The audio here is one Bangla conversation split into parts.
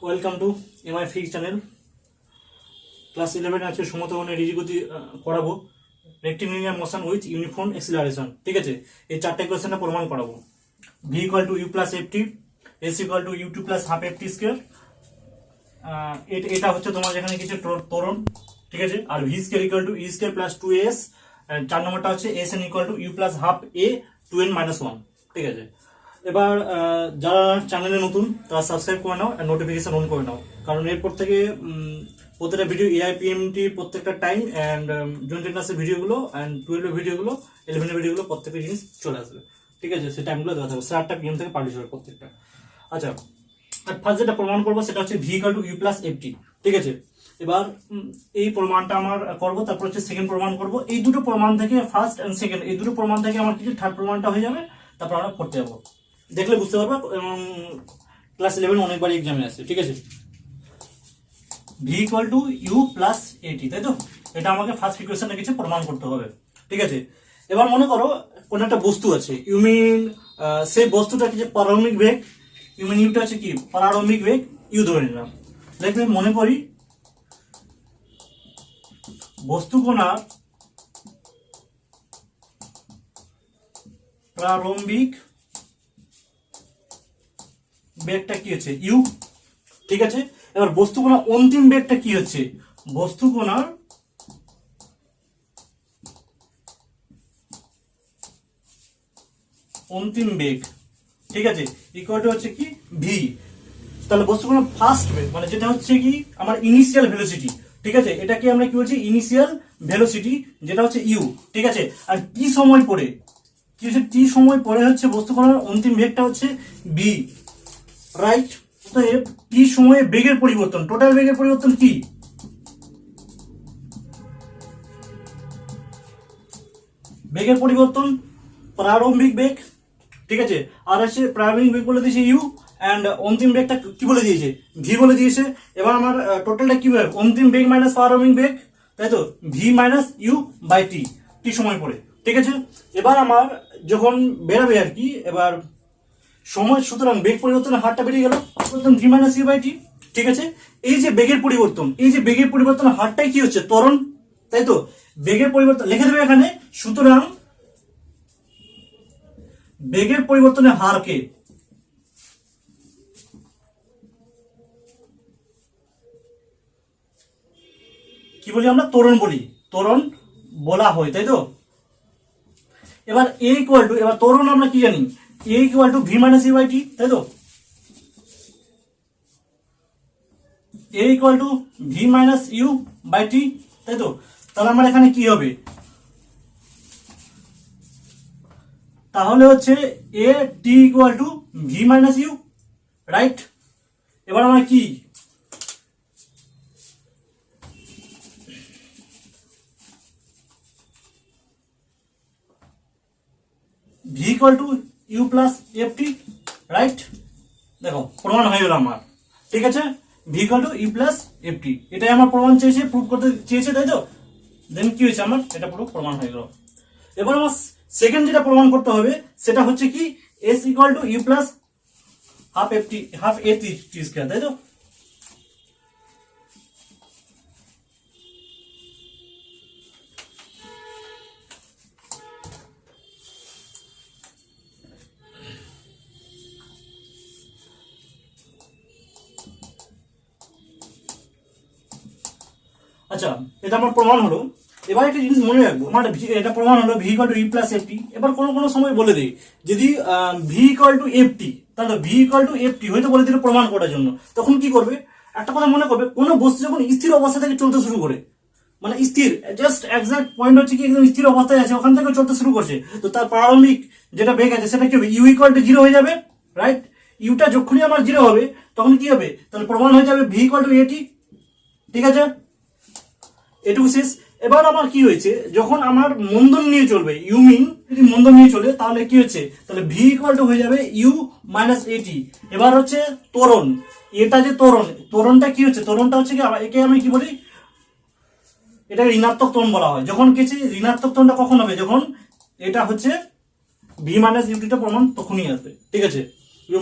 Welcome to MI fix channel. Class 11 আছে সমতগণের রিজিগতি পড়াবো, rectilinear motion with uniform acceleration. ঠিক আছে, এই চারটে কোয়েশ্চেনটা প্রমাণ করাবো। V equal to u plus f t, s equal to u t plus half f t square. এটা হচ্ছে তোমার যেখানে কিছু ত্বরণ। ঠিক আছে, আর v square equal to e square plus 2s। 4 নম্বরটা হচ্ছে s n equal to u plus half a 2n minus 1। ঠিক আছে, এবার যারা চ্যানেলে নতুন তারা সাবস্ক্রাইব করে নাও আর নোটিফিকেশন অন করে নাও, কারণ এরপর থেকে প্রত্যেকটা ভিডিও এআইপিএমটি প্রত্যেকটা টাইম অ্যান্ড জয়েন্ট ক্লাসের ভিডিওগুলো অ্যান্ড 12 ভিডিওগুলো 11 ভিডিওগুলো প্রত্যেকটা জিনিস চলে আসবে। ঠিক আছে, সেই টাইমগুলো দেওয়া থাকবে 8টা PM থেকে পাবলিশ হবে প্রত্যেকটা। আচ্ছা, আর ফার্স্ট যেটা প্রমাণ করবো সেটা হচ্ছে v equal to u plus ft. ঠিক আছে, এবার এই প্রমাণটা আমার করবো, তারপর হচ্ছে সেকেন্ড প্রমাণ করবো। এই দুটো প্রমাণ থেকে ফার্স্ট অ্যান্ড সেকেন্ড এই দুটো প্রমাণ থেকে আমার কিছু থার্ড প্রমাণটা হয়ে যাবে, তারপর আমরা পড়তে যাবো। দেখলে বুঝতে পারবো, এবং ক্লাস 11 অনেকবার এক্সামে আসছে। ঠিক আছে, v equal to u plus এটি, তাই তো? এটা আমাকে ফার্স্ট ইকুয়েশনে কিছু প্রমাণ করতে হবে। ঠিক আছে, এবার মনে করো কোন একটা বস্তু আছে, ইউ মিন সেই বস্তুটা কি যে পারমাণবিক বেগ, ইউ মিন ইউটা হচ্ছে কি পারমাণবিক বেগ, ইউ ধরে নিলাম। দেখবে মনে করি বস্তু কণার প্রারম্ভিক বেগটা কি হচ্ছে ইউ। ঠিক আছে, এবার বস্তু কণার অন্তিম বেগটা কি হচ্ছে, বস্তু কণার অন্তিম বেগ। ঠিক আছে, ইকুয়াল টু হচ্ছে কি ভি। তাহলে বস্তু কণার ফার্স্ট বেগ মানে যেটা হচ্ছে কি আমার ইনিশিয়াল ভেলোসিটি। ঠিক আছে, এটাকে আমরা কি বলছি ইনিশিয়াল ভেলোসিটি, যেটা হচ্ছে ইউ। ঠিক আছে, আর টি সময় পরে কি হচ্ছে, টি সময় পরে হচ্ছে বস্তু কণার অন্তিম বেগটা হচ্ছে বি, রাইট? অতএব টি সময়ে বেগের পরিবর্তন, টোটাল বেগের পরিবর্তন কি, বেগের পরিবর্তন প্রারম্ভিক বেগ। ঠিক আছে, আর হচ্ছে প্রারম্ভিক বেগ বলে দিয়েছে ইউ, অ্যান্ড অন্তিম বেগটা কি বলে দিয়েছে ভি বলে দিয়েছে। এবার আমার টোটালটা কি হবে, অন্তিম বেগ মাইনাস প্রারম্ভিক বেগ, তাই তো? ভি মাইনাস ইউ বাই টি, টি সময় পরে। ঠিক আছে, এবার আমার যখন বেরাবে আর কি, এবার সময়, সুতরাং বেগ পরিবর্তনের হারটা বেরিয়ে গেল ভি মাইনাস ইউ বাই টি। ঠিক আছে, এই যে বেগের পরিবর্তন, এই যে বেগের পরিবর্তনের হারটাই কি হচ্ছে ত্বরণ, তাই তো? বেগের পরিবর্তন লিখে দেবে এখানে। সুতরাং বেগের পরিবর্তনের হারকে কি বলি আমরা, ত্বরণ বলি, ত্বরণ বলা হয়, তাই তো? এবার এ ইকুয়াল টু, এবার ত্বরণ আমরা কি জানি, a equal to v minus u by t, তাই তো? A equal to v minus u by t, তাই তো? তাহলে আমার এখানে কি হবে, তাহলে হচ্ছে a t equal to v minus u, right? এবার আমার কি v equal to u plus F t, right? দেখো প্রমাণ হয়ে গেল আমার। ঠিক আছে, v equal to u plus F t, এটাই আমার প্রমাণ চেয়েছে, প্রুভ করতে চেয়েছে, তাই তো? দেন কি হয়েছে, আমার এটা পুরো প্রমাণ হয়ে গেল। এবার আমার সেকেন্ড যেটা প্রমাণ করতে হবে সেটা হচ্ছে কি s equal to u plus half f t, half a t square, তাই তো? আচ্ছা, এটা আমার প্রমাণ হলো। এবার একটা জিনিস মনে রাখবো, আমার এটা প্রমাণ হলো v equal to u plus F t. এবার কোনো কোনো সময় বলে দিই যদি v equal to f t, তাহলে v equal to f t হয়তো বলে দিল প্রমাণ করার জন্য। তখন কি করবে, একটা কথা মনে করবে, কোনো বস্তু যখন স্থির অবস্থা থেকে চলতে শুরু করে, মানে স্থির, জাস্ট এক্সাক্ট পয়েন্ট হচ্ছে কি একদম স্থির অবস্থায় আছে, ওখান থেকে চলতে শুরু করছে, তো তার প্রারম্ভিক যেটা বেগ আছে সেটা কি হবে, ইউ ইকুয়াল টু জিরো হয়ে যাবে, রাইট? ইউটা যখনই আমার জিরো হবে তখন কি হবে, তাহলে প্রমাণ হয়ে যাবে ভি ইকুয়াল টু এটি। ঠিক আছে, এটুকু শেষ। এবার আমার কি হয়েছে, যখন আমার মন্দন নিয়ে চলবে, ইউ মিন যদি মন্দন নিয়ে চলে তাহলে কি হচ্ছে, তাহলে ভি ইকুয়াল টু হয়ে যাবে ইউ মাইনাস এটি। এবার হচ্ছে ত্বরণ, এটা যে ত্বরণ, ত্বরণটা কি হচ্ছে, ত্বরণটা হচ্ছে কি, একে আমি কি বলি, এটা ঋণাত্মক ত্বরণ বলা হয়। যখন কিছু ঋণাত্মক ত্বরণটা কখন হবে, যখন এটা হচ্ছে ভি মাইনাস ইউটিটা প্রমাণ তখনই আসবে। ঠিক আছে,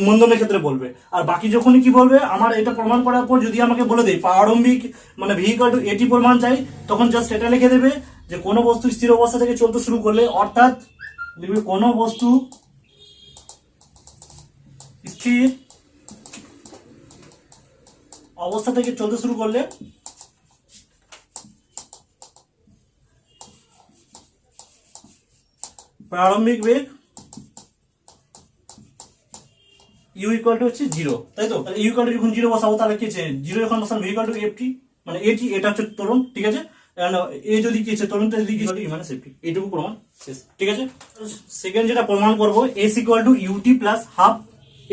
মন্দনের ক্ষেত্রে বলবে। আর বাকি যখনই কি বলবে, আমার এটা প্রমাণ করার পর যদি আমাকে বলে দেয় প্রারম্ভিক মানে ভি ইকুয়াল টু এটি প্রমাণ চাই, তখন জাস্ট এটা লিখে দেবে যে কোনো বস্তু স্থির অবস্থা থেকে চলতে শুরু করলে, অর্থাৎ লিখবে কোনো বস্তু স্থির অবস্থা থেকে চলতে শুরু করলে প্রারম্ভিক বেগ ইউ ইকুয়াল টু হচ্ছে 0, তাই তো? তাহলে ইউ ইকুয়াল টু যখন 0 বসাবো তাহলে কি আছে 0 যখন বসাবো ভি ইকুয়াল টু এফটি, মানে এটি এটা হচ্ছে ত্বরণ, ঠিক আছে? এ যদি কি আছে ত্বরণটা যদি কি হয় মানে সেফটি, এইটুকু প্রমাণ শেষ, ঠিক আছে? সেকেন্ড যেটা প্রমাণ করব, s equal to UT plus half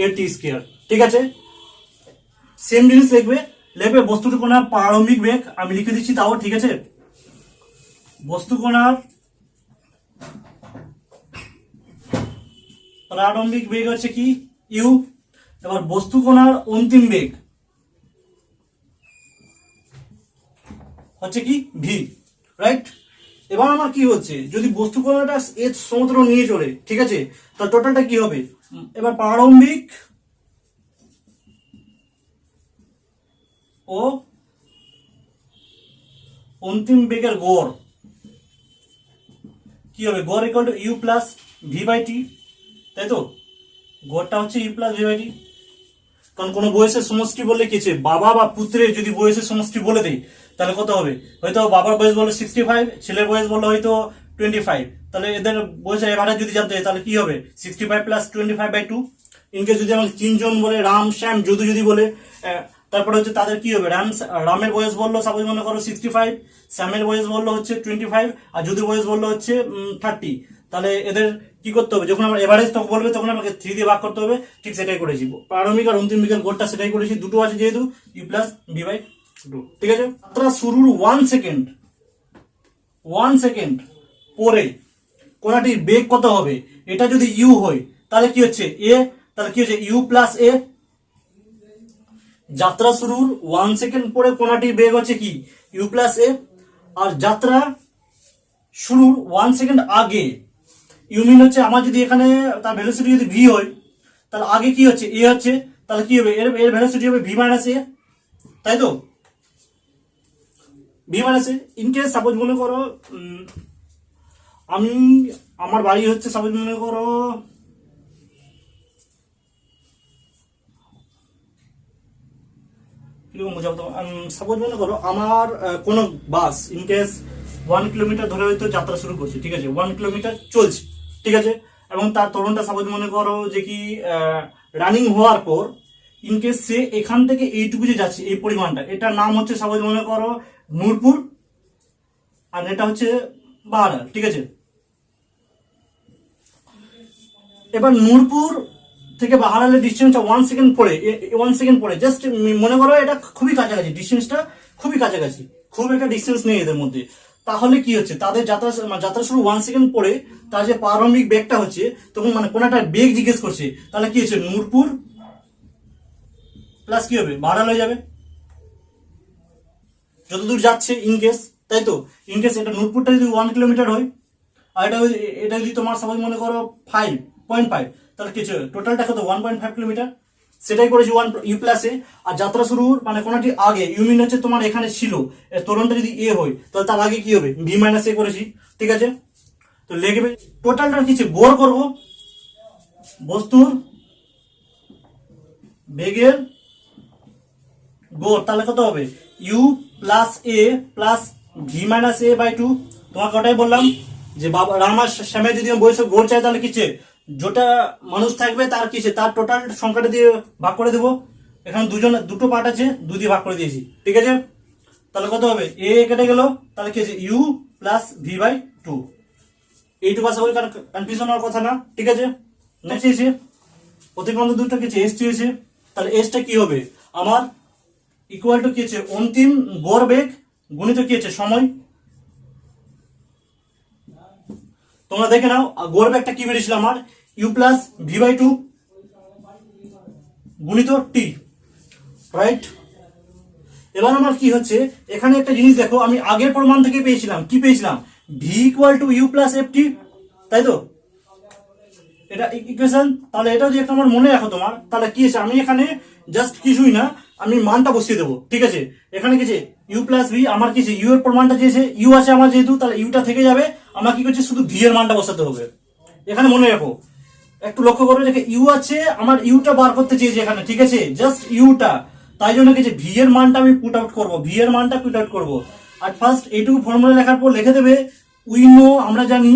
a t square, ঠিক আছে? সেম জিনিস লিখবে বস্তুটি কোণার প্রারম্ভিক বেগ, আমি লিখে দিচ্ছি তাও, ঠিক আছে? বস্তু কোণার প্রারম্ভিক বেগ হচ্ছে কি ইউ, এবার বস্তু কোণার অন্তিম বেগ হচ্ছে কি ভি, রাইট? এবার আমার কি হচ্ছে, যদি বস্তু কোণাটা এর সমতল নিয়ে চলে, ঠিক আছে, তার টোটালটা কি হবে? এবার প্রারম্ভিক ও অন্তিম বেগের গড় কি হবে? গড় equal to u plus v by t, তাই তো? গড়টা হচ্ছে u plus v by t. কারণ কোনো বয়সের সমষ্টি বললে কি আছে, বাবা বা পুত্রের যদি বয়সের সমষ্টি বলে দেয় তাহলে কত হবে? হয়তো বাবার বয়স বললো 65, ছেলের বয়স বললো হয়তো 25, তাহলে এদের বয়সের এভারেজ যদি জানতে হয় তাহলে কি হবে? 65 প্লাস 25/2। ইনকেস যদি আমাকে 3 জন বলে, রাম শ্যাম যদু যদি বলে, তারপরে হচ্ছে তাদের কি হবে? রামের বয়স বললো সাপোজ মনে করো 65, শ্যামের বয়স বললো হচ্ছে 25, আর যদু বয়স বললো হচ্ছে 30। তাহলে এদের কি করতে হবে? যখন আমরা এভারেজ তখন বলবে তখন আমাকে 3 দিয়ে ভাগ করতে হবে, ঠিক সেটাই করেছি। প্রারম্ভিক আর অন্তিম বেগের গড়টা সেটাই করেছি, দুটো আছে যেহেতু, ইউ প্লাস ভি বাই 2, ঠিক আছে? যাত্রা শুরুর 1 সেকেন্ড পরে কোণাটির বেগ কত হবে? এটা যদি ইউ হয় তাহলে কি হচ্ছে এ, তাহলে কি হচ্ছে ইউ প্লাস এ। যাত্রা শুরুর 1 সেকেন্ড পরে কোণাটির বেগ হচ্ছে কি ইউ প্লাস এ, আর যাত্রা শুরুর 1 সেকেন্ড আগে ইউ মিন হচ্ছে আমার যদি এখানে তার ভেলোসিটি যদি ভি হয় তাহলে আগে কি হচ্ছে এ হচ্ছে, তাহলে কি হবে এর ভেলোসিটি হবে ভি মাইনাস এ, তাই তো? ভি মাইনাস এ। ইনকেস সাপোজ মনে করো আমি আমার বাড়ি হচ্ছে সাপোজ মনে করো সাপোজ মনে করো আমার কোনো বাস ইনকেস 1 কিলোমিটার ধরে হয়তো যাত্রা শুরু করছে, ঠিক আছে? 1 কিলোমিটার চলছে, ঠিক আছে? এবং তার ত্বরণটা সাপোজ মনে করো যে কি রানিং হওয়ার পর ইনকেস সে এখান থেকে এইটুকু যে যাচ্ছে এই পরিমাণটা, এটার নাম হচ্ছে সাপোজ মনে করো নূরপুর, আর এটা হচ্ছে বাহারাল, ঠিক আছে? এবার নূরপুর থেকে বাহারালের ডিস্টেন্সটা 1 সেকেন্ড পরে জাস্ট মনে করো এটা খুবই কাছাকাছি, ডিস্টেন্সটা খুবই কাছাকাছি, খুব একটা ডিস্টেন্স নেই এদের মধ্যে। তাহলে কি হচ্ছে, তাদের যাত্রা শুরু 1 সেকেন্ড পরে তার যে প্রারম্ভিক বেগটা হচ্ছে, তখন মানে কোন একটা বেগ জিজ্ঞেস করছে, তাহলে কি হচ্ছে নূরপুর প্লাস কি হবে বাহারাল হয়ে যাবে যতদূর যাচ্ছে ইনকেস, তাই তো? ইনকেস এটা নূরপুরটা যদি 1 কিলোমিটার হয় আর এটা যদি তোমার সবাই মনে করো 5.5, তাহলে কিছু টোটালটা কত 1.5 কিলোমিটার, সেটাই করেছি 1 ইউ প্লাস এ। আর যাত্রা শুরুর মানে কোনটি আগে ইউ মিন হচ্ছে তোমার এখানে ছিল, ত্বরণটা যদি এ হয় তাহলে তার আগে কি হবে ভি মাইনাস এ করেছি, ঠিক আছে? তো লিখবে টোটালটা কিছু গড় করব, বস্তুর বেগের গড়, তাহলে কত হবে u plus a plus v minus a by 2। তোমাকে ওটাই বললাম যে বাবা রাম আর শ্যামে যদি বয়সের গড় চাই তাহলে কিছে যেটা মানুষ থাকবে তার কিছে তার টোটাল সংখ্যাটা দিয়ে ভাগ করে দেবো। এখানে দুটো পার্ট আছে, 2 দিয়ে ভাগ করে দিয়েছি, ঠিক আছে? তাহলে কত হবে এ কেটে গেল, তাহলে কি আছে ইউ প্লাস ভি বাই 2। এইটুকু আশা করি কনফিউশন হওয়ার কথা না, ঠিক আছে? নেক্সট এসে অতিক্রান্ত দুটো কিছু এস চেয়েছে, তাহলে এসটা কি হবে আমার ইকুয়াল টু কি আছে অন্তিম গড় বেগ গুণিত কি আছে সময়। তোমরা দেখে নাও গড় বেগটা কি বেরিয়েছিল আমার ইউ প্লাস ভি বাই 2 গুণিত টি, রাইট? এবার আমার কি হচ্ছে এখানে একটা জিনিস দেখো, আমি আগের প্রমাণ থেকে পেয়েছিলাম কি পেয়েছিলাম v equal to u plus F t, তাই তো? এটা ইকুয়েশন, তাহলে এটা যদি একটা আমার মনে রাখো তোমার, তাহলে কি আছে, আমি এখানে জাস্ট কিছুই না, আমি মানটা বসিয়ে দেবো, ঠিক আছে। এখানে কি আছে ইউ প্লাস ভি, আমার কি আছে ইউ এর প্রমাণটা চেয়েছে, ইউ আছে আমার যেহেতু, তাহলে ইউটা থেকে যাবে, আমার কি করছে শুধু ভি এর মানটা বসাতে হবে। এখানে মনে রাখো, একটু লক্ষ্য করবে দেখে ইউ আছে, আমার ইউটা বার করতে চেয়েছে এখানে, ঠিক আছে, জাস্ট ইউটা, তাই জন্য কি ভি এর মানটা আমি পুট আউট করবো, ভি এর মানটা পুট আউট করবো। আর ফার্স্ট এইটুকু ফর্মুলা লেখার পর লিখে দেবে উই নো, আমরা জানি,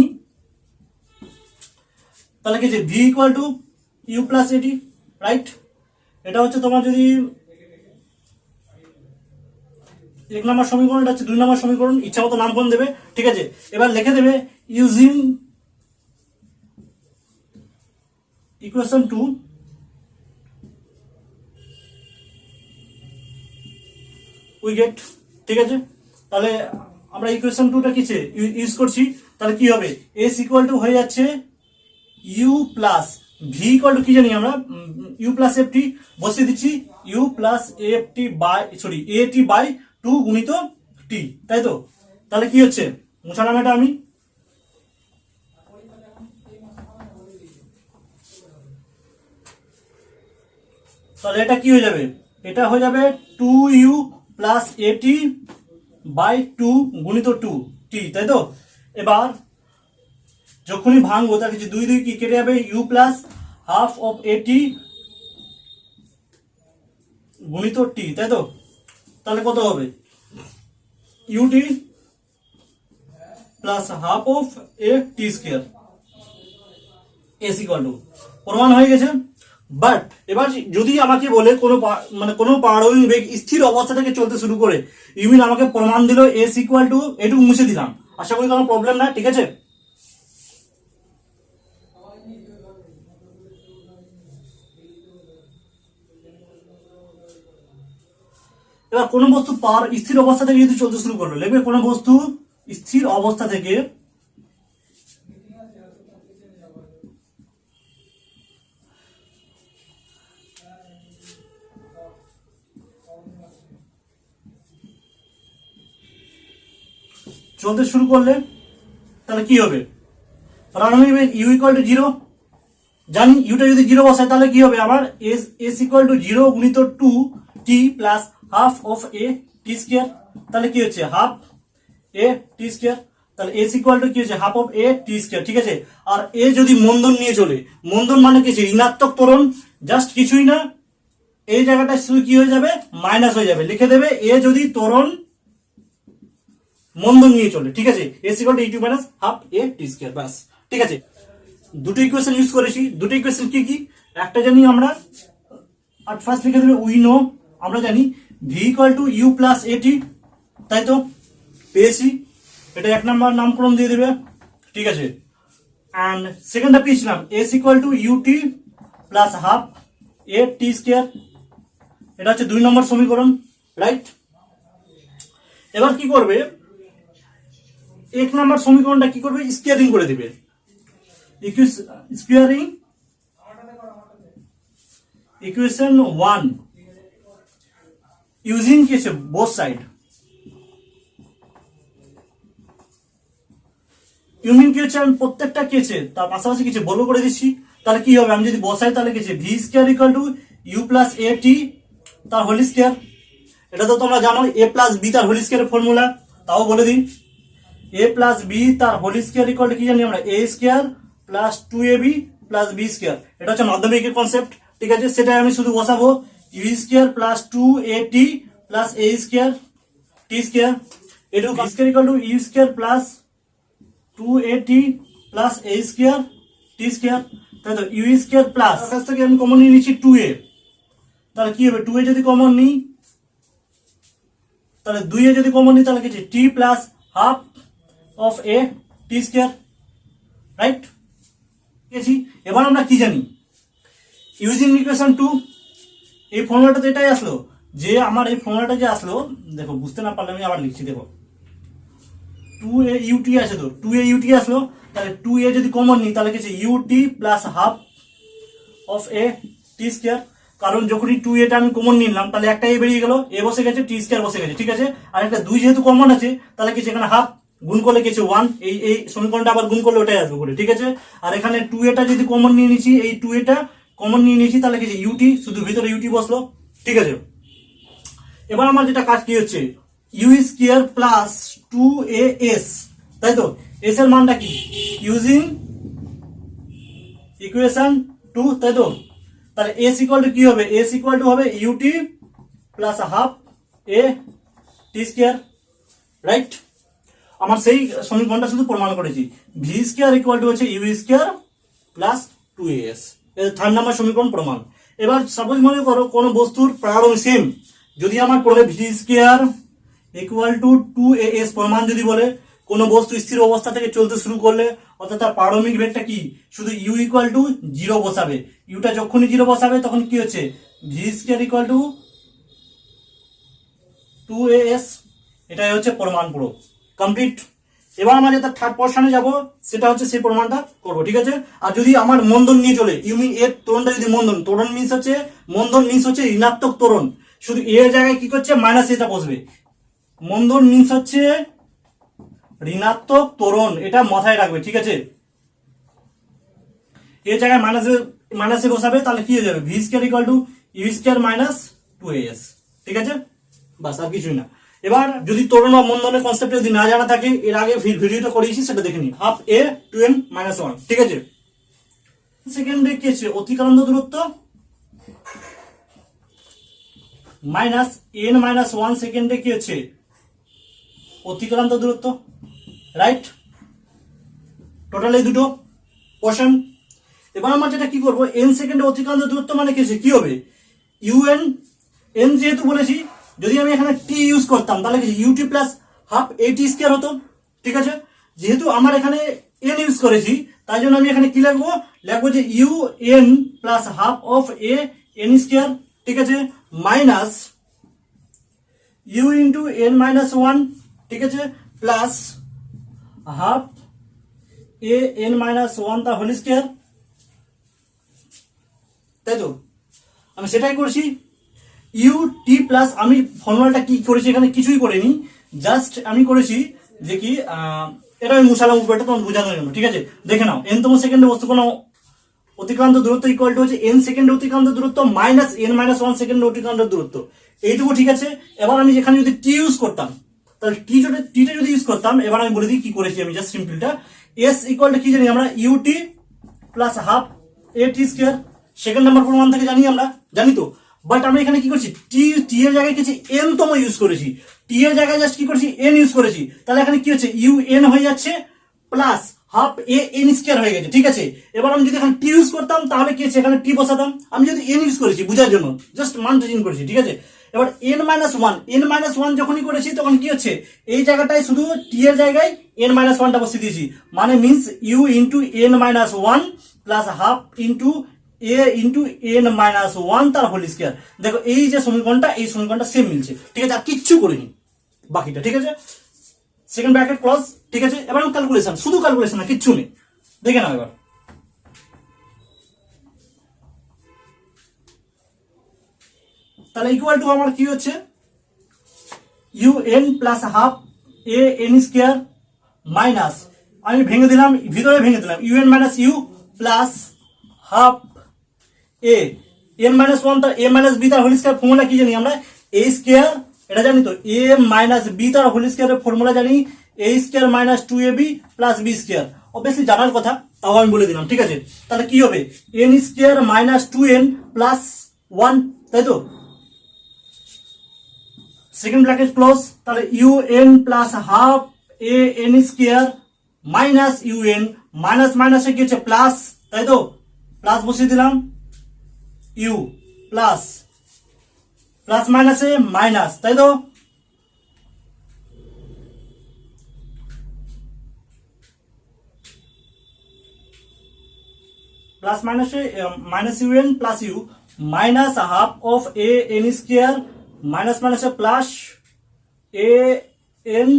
তাহলে কি যে v equal to u plus a t, right. এটা হচ্ছে তোমার যদি 1 নম্বর সমীকরণ, এটা হচ্ছে 2 নম্বর সমীকরণ, ইচ্ছা মতো নামকরণ দেবে, ঠিক আছে। এবার লিখে দেবে ইউজিং ইকুয়েশন 2 উই গেট, ঠিক আছে। তাহলে আমরা ইকুয়েশন 2টা কিছে ইউজ করছি, তাহলে কি হবে, এস ইকুয়াল টু হয়ে যাচ্ছে u plus v equal to কি জানি আমরা, ইউ প্লাস এফ টি বসিয়ে দিচ্ছি, u plus F T by sorry a t by 2 গুণিত টি, তাই তো। তাহলে কি হচ্ছে, মুছালাম এটা আমি, তাহলে এটা কি হয়ে যাবে, এটা হয়ে যাবে 2u প্লাস এটি বাই 2 গুণিত 2t, তাই তো। এবার যখনই ভাঙবো তার কিছু 2 2 কি কেটে যাবে, u প্লাস হাফ অফ এটি গুণিত t, তাই তো। তাহলে কত হবে, ut plus half of a t square, S equal two, প্রমাণ হয়ে গেছে। বাট এবার যদি আমাকে বলে কোনো মানে কোনো পারমাণবিক বেগ স্থির অবস্থা থেকে চলতে শুরু করে, ইউমিন আমাকে প্রমাণ দিল এস ইকুয়াল টু, এটুকু মুছে দিলাম, আশা করি কোনো প্রবলেম না, ঠিক আছে। এবার কোনো বস্তু স্থির অবস্থা থেকে যদি চলতে শুরু করলো, লিখবে কোনো বস্তু স্থির অবস্থা থেকে চলতে শুরু করলে তাহলে কি হবে, প্রারম্ভিক বেগ ইউ ইকুয়াল টু 0, জানি ইউটা যদি 0 বসায় তাহলে কি হবে আমার, এস ইকুয়াল টু 0 গুণিত 2t plus half of a t square, তাহলে কি হচ্ছে হাফ এ টি স্কয়ার, তাহলে এস ইকুয়াল টু কি হচ্ছে half of a t square, ঠিক আছে। আর এ যদি মন্দন নিয়ে চলে, মন্দন মানে কি, ঋণাত্মক ত্বরণ, জাস্ট কিছুই না, এই জায়গাটা শুধু কি হয়ে যাবে, মাইনাস হয়ে যাবে, লিখে দেবে এ যদি ত্বরণ মন্দন নিয়ে চলে, ঠিক আছে, s equal to u minus half a t square, বাস, ঠিক আছে। দুটো ইকুয়েশন ইউজ করেছি, দুটো ইকুয়েশন কি কি, একটা জানি আমরা, আর ফার্স্ট লিখে দেবে উই নো, আমরা জানি v equal to u plus এটি, তাই তো, পেয়েছি, এটা 1 নম্বর নামকরণ দিয়ে দেবে, ঠিক আছে। অ্যান্ড সেকেন্ডটা পেয়েছিলাম s equal to UT plus half a t square, এটা হচ্ছে 2 নম্বর সমীকরণ, রাইট। এবার কি করবে, 1 নম্বর সমীকরণটা কি করবে, স্কোয়ারিং করে দিবে, স্কোয়ারিং ইকুয়েশন 1 ইউজিং কি আছে বোথ সাইড, ইউমিন কি হচ্ছে, আমি প্রত্যেকটা কি আছে তার পাশাপাশি কিছু বর্গ করে দিচ্ছি, তাহলে কি হবে, আমি যদি বসাই তাহলে কি আছে v square equal to u plus a t তার হোল স্কয়ার, এটা তো তোমরা জানো এ প্লাস বি তার হোল স্কয়ারের ফর্মুলা, তাও বলে দিই, এ প্লাস বি তার হোল স্কয়ার ইকুয়াল টু কি জানি আমরা, a square plus 2ab plus b square, এটা হচ্ছে মাধ্যমিকের কনসেপ্ট, ঠিক আছে। সেটা আমি শুধু বসাবো u square plus 2at plus a square t square, এটুকু b square equal to u square plus 2at plus a square t square, তাই তো, ইউ স্কয়ার প্লাস কাছ থেকে আমি কমন নিয়ে নিচ্ছি 2a, তাহলে কি হবে 2a যদি কমন নিই, তাহলে 2a যদি কমন নিই তাহলে কি আছে t plus half of a t square, right. এবার আমরা কি জানি, ইউজিং ইকুয়েশন 2, এই ফর্মুলাটা তো এটাই আসলো, যে আমার এই ফর্মুলাটা যে আসলো, দেখো বুঝতে না পারলে আমি আবার লিখছি, দেখো 2a ut আছে, তো 2a ut আসলো, তাহলে 2a যদি কমন নিই তাহলে কি আছে ut plus half of a t square, কারণ যখনই 2a টা আমি কমন নিলাম তাহলে একটা এ বেরিয়ে গেল, এ বসে গেছে, টি স্কয়ার বসে গেছে, ঠিক আছে। আর একটা 2 যেহেতু কমন আছে তাহলে কি এখানে হাফ গুণ করলে কিছু 1, এই সমীকরণটা আবার গুণ করলে ওটাই আসবে করে, ঠিক আছে। আর এখানে 2a যদি কমন নিয়ে নিয়েছি, এই 2a কমন নিয়ে নিয়েছি, তাহলে কিছু ইউটি, শুধু ভিতরে ইউটি বসলো, ঠিক আছে। এবার আমার যেটা কাজ কি হচ্ছে, ইউ স্কয়ার প্লাস 2as, তাই তো। এস এর মানটা কি, ইউজিং ইকুয়েশন 2, তাই তো। তাহলে এস ইকুয়াল টু কি হবে, এস ইকুয়াল টু হবে UT plus half a t square, right. আমার সেই সমীকরণটা শুধু প্রমাণ করেছি, ভি স্কয়ার ইকুয়াল টু হচ্ছে ইউ স্কয়ার প্লাস 2as, এর থার্ড নাম্বার সমীকরণ প্রমাণ। এবার সাপোজ মনে করো কোন বস্তুর প্রারম্ভিক সেম, যদি আমার পড়ে V square equal two 2as প্রমাণ যদি বলে, কোন বস্তু স্থির অবস্থা থেকে চলতে শুরু করলে, অর্থাৎ তার প্রারম্ভিক বেগটা কি, শুধু ইউ ইকুয়াল টু 0 বসাবে, ইউটা যখনই 0 বসাবে তখন কি হচ্ছে, V square equal two 2as, এটাই হচ্ছে প্রমাণ পুরো কমপ্লিট। এবার আমরা যেটা থার্ড পোর্শনে যাব, সেটা হচ্ছে সেই প্রমাণটা করবো, ঠিক আছে। আর যদি আমার মন্দন নিয়ে চলে, ইউ মিন এর ত্বরণটা যদি মন্দন, ত্বরণ মিন্স হচ্ছে, মন্দন মিন্স হচ্ছে ঋণাত্মক ত্বরণ, শুধু এর জায়গায় কি করছে, মাইনাস এটা বসবে, মন্দন মিন্স হচ্ছে ঋণাত্মক ত্বরণ, এটা মাথায় রাখবে, ঠিক আছে। এর জায়গায় মাইনাসে বসাবে, তাহলে কি হয়ে যাবে, v square equal to u square minus 2as, ঠিক আছে, বাস আর কিছুই না। এবার যদি ত্বরণ বা মন্দনের কনসেপ্ট যদি না জানা থাকে, এর আগে ভিডিওটা করিয়েছি, সেটা দেখে নিন, হাফ এ 2n মাইনাস 1, ঠিক আছে। সেকেন্ডে কি আছে, অতিক্রান্ত দূরত্ব মাইনাস n মাইনাস 1 সেকেন্ডে কি হচ্ছে, অতিক্রান্ত দূরত্ব, রাইট। টোটাল এই দুটো পোর্শন। এবার আমরা যেটা কি করবো, n সেকেন্ডে অতিক্রান্ত দূরত্ব মানে কি হবে, un, n যেহেতু বলেছি, যদি আমি এখানে t ইউজ করতাম তাহলে কি ut plus half a t square হতো, ঠিক আছে। যেহেতু আমার এখানে n ইউজ করেছি, তাই জন্য আমি এখানে কি লিখবো, যে u n plus half of a n square, ঠিক আছে, minus u into n minus 1, ঠিক আছে, plus half a n minus 1 তার হোল স্কয়ার, তাই তো। আমি সেটাই করছি, ইউ টি প্লাস, আমি ফর্মুলাটা কি করেছি এখানে, কিছুই করিনি, জাস্ট আমি করেছি যে কি, এটা আমি মুছালাম উপরটা তোমার বোঝানোর জন্য, ঠিক আছে। দেখে নাও, n তম সেকেন্ডে বস্তু কোনো অতিক্রান্ত দূরত্ব ইকুয়াল টু হচ্ছে n সেকেন্ডে অতিক্রান্ত দূরত্ব মাইনাস n মাইনাস 1 সেকেন্ডে অতিক্রান্ত দূরত্ব, এইটুকু, ঠিক আছে। এবার আমি যেখানে যদি টি ইউজ করতাম, তাহলে টিটা যদি ইউজ করতাম, এবার আমি বলে দিই কি করেছি আমি, জাস্ট সিম্পলটা, এস ইকুয়াল টু কি জানি আমরা, UT plus half a t square, second number প্রমাণ থেকে আমরা জানি তো। বাট আমরা এখানে কি করছি, টি এর জায়গায় কিছু এন তম ইউজ করেছি, টি এর জায়গায় জাস্ট কি করছি, এন ইউজ করেছি, তাহলে এখানে কি হচ্ছে, ইউ এন হয়ে যাচ্ছে plus half a n square হয়ে গেছে, ঠিক আছে। এবার আমি যদি এখানে টি ইউজ করতাম, তাহলে কি হচ্ছে, এখানে টি বসাতাম, আমি যদি এন ইউজ করেছি বোঝার জন্য, জাস্ট মানটা চেঞ্জ করেছি, ঠিক আছে। এবার n মাইনাস 1 যখনই করেছি, তখন কি হচ্ছে, এই জায়গাটায় শুধু টি এর জায়গায় n মাইনাস 1টা বসিয়ে দিয়েছি, মানে means u into n minus 1 plus half into a into n minus 1 তার হোল স্কয়ার। দেখো এই যে সমীকরণটা, এই সমীকরণটা সেম মিলছে, ঠিক আছে, আর কিচ্ছু করিনি বাকিটা, ঠিক আছে। সেকেন্ড ব্র্যাকেট ক্লোজ, ঠিক আছে। এবার ক্যালকুলেশন, শুধু ক্যালকুলেশন না, কিচ্ছু নেই, দেখে নাও এবার। তাহলে ইকুয়াল টু আমার কি হচ্ছে, u n plus half a n square minus, আমি ভেঙে দিলাম, ভিতরে ভেঙে দিলাম, u n minus u plus half a n minus 1 তার এ মাইনাস বি তার হোল স্কয়ার, ফর্মুলা কি জানি আমরা, এ স্কয়ার, এটা জানি তো, এ মাইনাস বি তার হোল স্কয়ারের ফর্মুলা জানি, a square minus 2ab plus b square, obviously জানার কথা, তাও আমি বলে দিলাম, ঠিক আছে। তাহলে কি হবে, N square minus 2n plus 1, তাই তো, সেকেন্ড ব্র্যাকেট ক্লোজ। তাহলে u n plus half a n square minus u n, minus মাইনাসে কি হচ্ছে প্লাস, তাই তো, প্লাস বসিয়ে দিলাম, ইউ প্লাস প্লাস মাইনাসে মাইনাস, তাই তো, প্লাস মাইনাসে minus u n plus u minus half of a n square minus মাইনাসে plus a n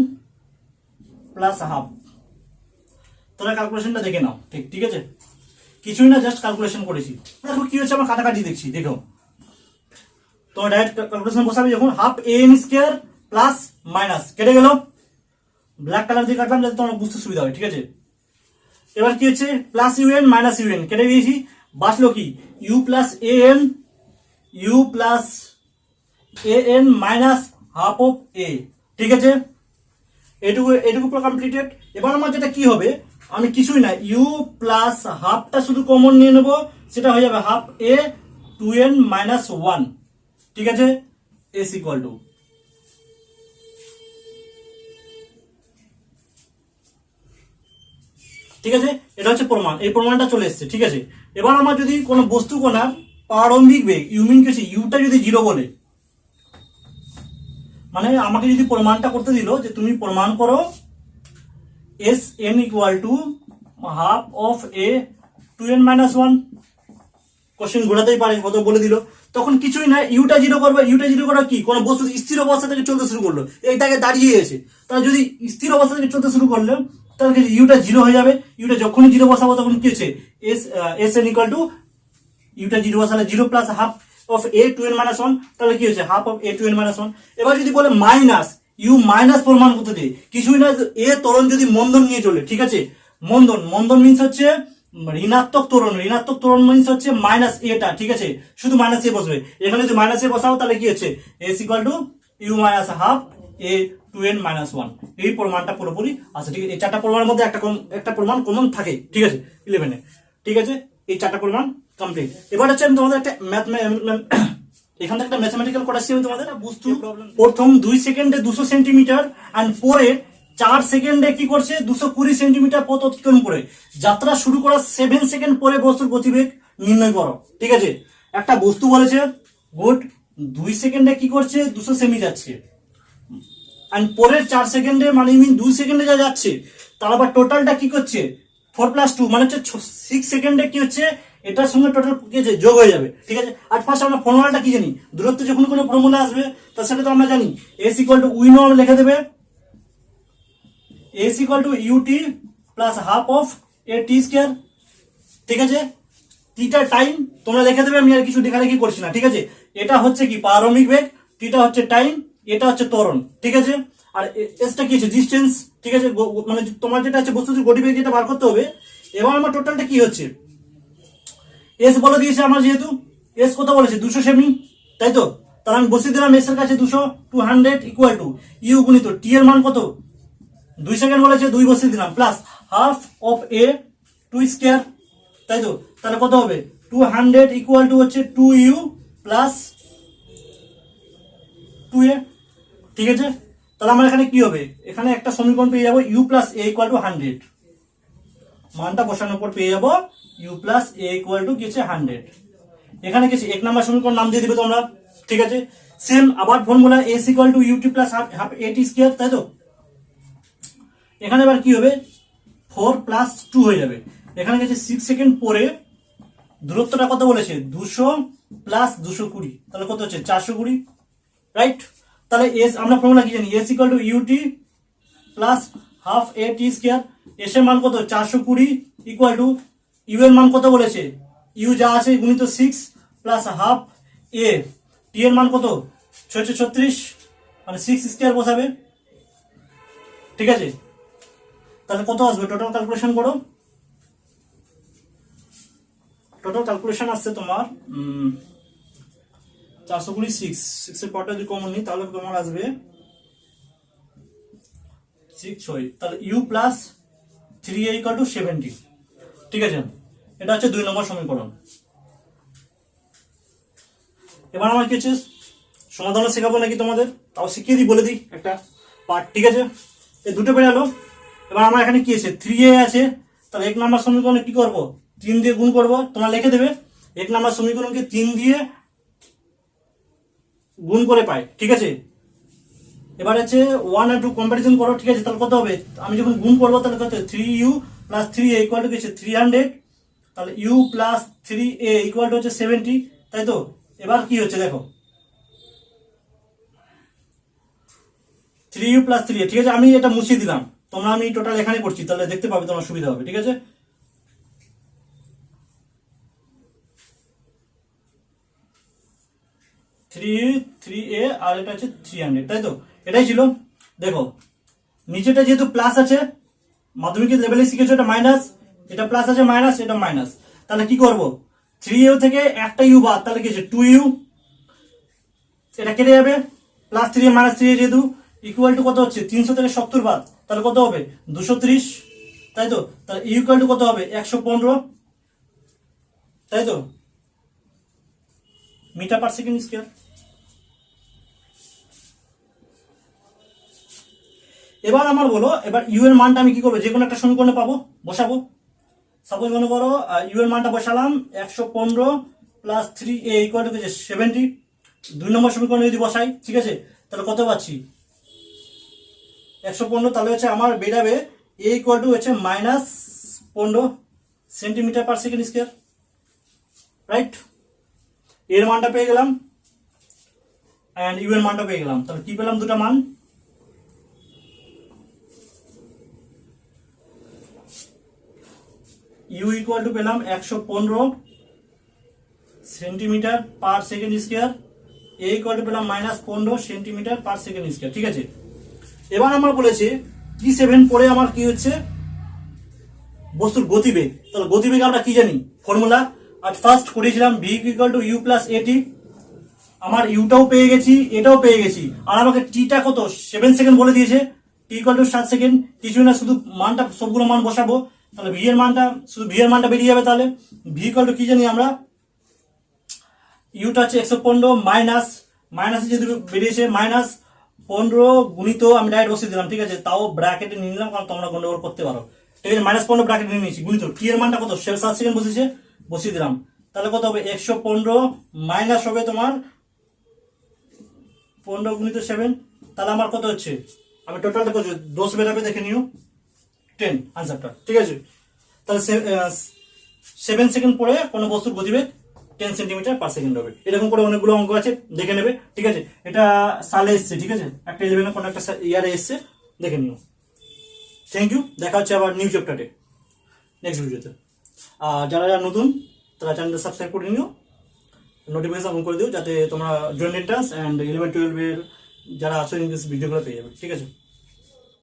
plus half. তোমরা ক্যালকুলেশনটা দেখে নাও, ঠিক আছে, কিছুই না, জাস্ট ক্যালকুলেশন করেছি। দেখো কি হচ্ছে, আমার কাটাকাটি দেখছি, দেখো তোমার ডাইরেক্ট ক্যালকুলেশন বসাবে, যখন half a n square plus minus কেটে গেল, ব্ল্যাক কালার দিয়ে কাটলাম যাতে তোমার বুঝতে সুবিধা হয়, ঠিক আছে। এবার কি হচ্ছে প্লাস ইউএন মাইনাস ইউএন কেটে দিয়েছি, বাঁচলো কি u plus a n minus half of a, ঠিক আছে। এটুকু পুরো কমপ্লিটেড। এবার আমার যেটা কি হবে, আমি কিছুই না ইউ প্লাস হাফটা শুধু কমন নিয়ে নেবো, সেটা হয়ে যাবে হাফ এ 2n মাইনাস 1, ঠিক আছে, এস ইকুয়াল টু, ঠিক আছে। এটা হচ্ছে প্রমাণ, এই প্রমাণটা চলে এসছে, ঠিক আছে। এবার আমার যদি কোনো বস্তু কণার প্রারম্ভিক বেগ ইউ মিন কেছে ইউটা যদি 0 বলে, মানে আমাকে যদি প্রমাণটা করতে দিল যে তুমি প্রমাণ করো s n equal to half of a 2n minus 1, question ঘোরাতেই পারে, কত বলে দিল, তখন কিছুই না ইউটা 0 করবে। ইউটা 0 করা কি, কোনো বস্তু স্থির অবস্থা থেকে চলতে শুরু করলো, এইটাকে দাঁড়িয়ে আছে, তাহলে যদি স্থির অবস্থা থেকে চলতে শুরু করলে তাহলে ইউটা 0 হয়ে যাবে। ইউটা যখনই 0 বসাবো তখন কি হচ্ছে এস এন ইকুয়াল টু ইউটা 0 বসালে 0 plus half of a 2n minus 1, তাহলে কি হচ্ছে half of a 2n minus 1। এবার যদি বলে মাইনাস ইউ মাইনাস প্রমাণ করতে দিয়ে, কিছুই না এ ত্বরণ যদি মন্দন নিয়ে চলে, ঠিক আছে, মন্দন মিন্স হচ্ছে ঋণাত্মক ত্বরণ মিন্স হচ্ছে মাইনাস এটা, ঠিক আছে, শুধু মাইনাস এ বসবে। এখানে যদি মাইনাস এ বসাও তাহলে কি হচ্ছে s equal to u minus half a 2n minus 1। এই প্রমাণটা পুরোপুরি আছে, ঠিক আছে। এই চারটা প্রমাণের মধ্যে একটা প্রমাণ কমন থাকে, ঠিক আছে, 11-এ, ঠিক আছে। এই চারটা প্রমাণ কমপ্লিট। এবার হচ্ছে আমি তোমাদের একটা এখান থেকে একটা ম্যাথমেটিক্যাল করাচ্ছি আমি তোমাদের। বস্তু প্রথম 2 সেকেন্ডে 200 সেন্টিমিটার অ্যান্ড পরে 4 সেকেন্ডে কি করছে 220 সেন্টিমিটার পথ অতিক্রম করে যাত্রা শুরু করার 7 সেকেন্ড পরে বস্তুর গতিবেগ নির্ণয় করো, ঠিক আছে। একটা বস্তু বলেছে গুড 2 সেকেন্ডে কি করছে 200 সেমি যাচ্ছে, অ্যান্ড পরের 4 সেকেন্ডে মানে মিন 2 সেকেন্ডে যা যাচ্ছে, তার আবার টোটালটা কি করছে 4 + 2 মানে হচ্ছে 6 সেকেন্ডে কি হচ্ছে এটার সঙ্গে টোটাল কি হচ্ছে যোগ হয়ে যাবে, ঠিক আছে। আর ফার্স্ট আমরা ফর্মুলাটা কি জানি, দূরত্ব যখন কোনো ফর্মুলা আসবে তার সাথে তো আমরা জানি s equal to we know লিখে দেবে s equal to UT plus half of a t square, ঠিক আছে। টিটা টাইম তোমরা লিখে দেবে, আমি আর কিছু লেখালেখি করছি না, ঠিক আছে। এটা হচ্ছে কি প্রারম্ভিক বেগ, টিটা হচ্ছে টাইম, এটা হচ্ছে ত্বরণ, ঠিক আছে। আর এসটা কি হচ্ছে ডিসটেন্স, ঠিক আছে, মানে তোমার যেটা আছে বস্তুর গতিবেগ যেটা বার করতে হবে। এবার আমার টোটালটা কি হচ্ছে এস বলে দিয়েছে আমার, যেহেতু এস কত বলেছে 200 সেমি, তাই তো, তাহলে আমি বসিয়ে দিলাম এস এর কাছে 200 ইকুয়াল টু ইউ গুণিত টি এর মান কত 2 সেকেন্ড বলেছে 2 বসিয়ে দিলাম plus half of A 2 square, তাই তো, তাহলে কত হবে 200 ইকুয়াল টু হচ্ছে 2u প্লাস 2a, ঠিক আছে। তাহলে আমার এখানে কি হবে, এখানে একটা সমীকরণ পেয়ে যাবো u plus a equal to 100, মানটা বসানোর পর পেয়ে যাবো u plus a equal to কি হচ্ছে 100। এখানে কিছু 1 নাম্বার সমীকরণ নাম দিয়ে দিবে তোমরা, ঠিক আছে। সেম আবার formula s equal to ut plus half a t square, তাই তো। এখানে এবার কি হবে 4 + 2 হয়ে যাবে। এখানে গেছে 6 সেকেন্ড পরে দূরত্বটা কত বলেছে 200 প্লাস 220, তাহলে কত হচ্ছে 420, রাইট। তাহলে এস আমরা ফর্মুলা কি জানি s equal to UT plus half a t square, s এর মান কত 420 ইকুয়াল টু ইউ এর মান কত বলেছে ইউ যা আছে গুণিত 6 প্লাস হাফ এ টি এর মান কত 36 মানে 6 স্কয়ার বসাবে, ঠিক আছে। তাহলে কত আসবে টোটাল ক্যালকুলেশন করো, টোটাল ক্যালকুলেশন আসছে তোমার 420 6 এর পরটা যদি কমন নিই তাহলে তোমার আসবে 6 তাহলে u plus 3a equal to 70, ঠিক আছে। এটা হচ্ছে 2 নম্বর সমীকরণ। এবার আমার কি হচ্ছে সমাধান শেখাবো নাকি তোমাদের, তাও শিখিয়ে দিই, বলে দিই একটা পার্ট, ঠিক আছে। এই দুটো বেড়ে গেলো। এবার আমার এখানে কি আছে 3a আছে, তাহলে 1 নম্বর সমীকরণে কি করব 3 দিয়ে গুণ করব, তোমরা লিখে দেবে 1 নম্বর সমীকরণকে 3 দিয়ে গুণ করে পাই, ঠিক আছে। এবার হচ্ছে 1 আর 2 কম্পারিজন করো, ঠিক আছে। তাহলে কত হবে আমি যখন গুণ করবো তাহলে কত 3u plus 3a equal to কি হচ্ছে 300, তাহলে u plus 3a equal to হচ্ছে 70, তাই তো। এবার কি হচ্ছে দেখো 3u প্লাস 3a, ঠিক আছে। আমি এটা মুছিয়ে দিলাম, তোমরা আমি টোটাল এখানে করছি, তাহলে দেখতে পাবে তোমার সুবিধা হবে, ঠিক আছে। 3a আর এটা হচ্ছে 300, তাই তো, এটাই ছিল। দেখো নিচেটা যেহেতু প্লাস আছে, মাধ্যমিকের লেভেলে শিখেছো, এটা মাইনাস, এটা প্লাস আছে, মাইনাস, এটা মাইনাস, তাহলে কি করব 3u থেকে একটা ইউ বাদ, তাহলে কি আছে 2u, এটা কেটে যাবে, প্লাস 3 মাইনাস 3 যেহেতু ইকুয়াল টু কত হচ্ছে 300 থেকে 70 বাদ, তাহলে কত হবে 230, তাই তো? তাহলে ইকুয়াল টু কত হবে 115, তাই তো, মিটার পার সেকেন্ড স্কয়ার। এবার আমার বলো, এবার ইউ এর মানটা আমি কি করবো, যে কোনো একটা সমীকরণে পাবো, বসাবো। সাপোজ মনে করো ইউ এর মানটা বসালাম 115 প্লাস 3a ইকুয়াল টু 70, 2 নম্বর সমীকরণে যদি বসাই, ঠিক আছে, তাহলে কত পাচ্ছি 115, তাহলে হচ্ছে আমার বেরাবে a ইকুয়াল টু হচ্ছে -15 centimetre per second square, right? এর মানটা পেয়ে গেলাম এন্ড ইউ এর মানটা পেয়ে গেলাম, তাহলে কি পেলাম দুটো মান। ইউ ইকুয়াল টু পেলাম 115 সেন্টিমিটার পার সেকেন্ড স্কয়ার, এ ইকুয়াল টু পেলাম -15 সেন্টিমিটার পার সেকেন্ড স্কয়ার, ঠিক আছে। এবার আমার বলেছে T7 পরে আমার কি হচ্ছে বস্তুর গতিবেগ, তাহলে গতিবেগ আমরা কি জানি ফর্মুলা, আর ফার্স্ট করেছিলাম v equal to u plus a t, আমার ইউটাও পেয়ে গেছি, এটাও পেয়ে গেছি, আর আমাকে টিটা কত 7 সেকেন্ড বলে দিয়েছে, টি ইকুয়াল টু 7 সেকেন্ড, কিছু না, শুধু মানটা সবগুলো মান বসাবো, তাহলে ভি এর মানটা, শুধু ভি এর মানটা বেরিয়ে যাবে, তাহলে ভি ইকুয়াল টু কি জানি আমরা, ইউটা হচ্ছে 115 মাইনাস মাইনাসে যদি বেরিয়েছে -15 গুণিত, আমি ডাইরেক্ট বসিয়ে দিলাম, ঠিক আছে, তাও ব্র্যাকেটে নিয়ে নিলাম কারণ তোমরা গন্ডগোল করতে পারো, ঠিক আছে, -15 ব্র্যাকেটে নিয়ে নিয়েছি, গুণিত টি এর মানটা কত 7 সেকেন্ড বসেছে, বসিয়ে দিলাম, তাহলে কত হবে 115 মাইনাস হবে তোমার 15 গুণিত 7, তাহলে আমার কত হচ্ছে, আমি টোটালটা করছি 10 বেরাবে, দেখে নিও 10 আনসারটা, ঠিক আছে। তাহলে 7 সেকেন্ড পরে কোনো বস্তুর গতিবেগ 10 সেন্টিমিটার পার সেকেন্ড হবে, এরকম করে অনেকগুলো অঙ্ক আছে, দেখে নেবে, ঠিক আছে। এটা সালে এসছে, ঠিক আছে, একটা 11 কোনো একটা ইয়ারে এসছে, দেখে নিও। থ্যাংক ইউ, দেখা হচ্ছে আবার নিউ চ্যাপ্টারে নেক্সট ভিডিওতে। আর যারা যারা নতুন তারা চ্যানেলটা সাবস্ক্রাইব করে নিও, নোটিফিকেশন অন করে দিও, যাতে তোমরা জয়েন্ট এন্ট্রান্স অ্যান্ড 11-12 এর যারা আছো ইংলিশ ভিডিওগুলো পেয়ে যাবে, ঠিক আছে।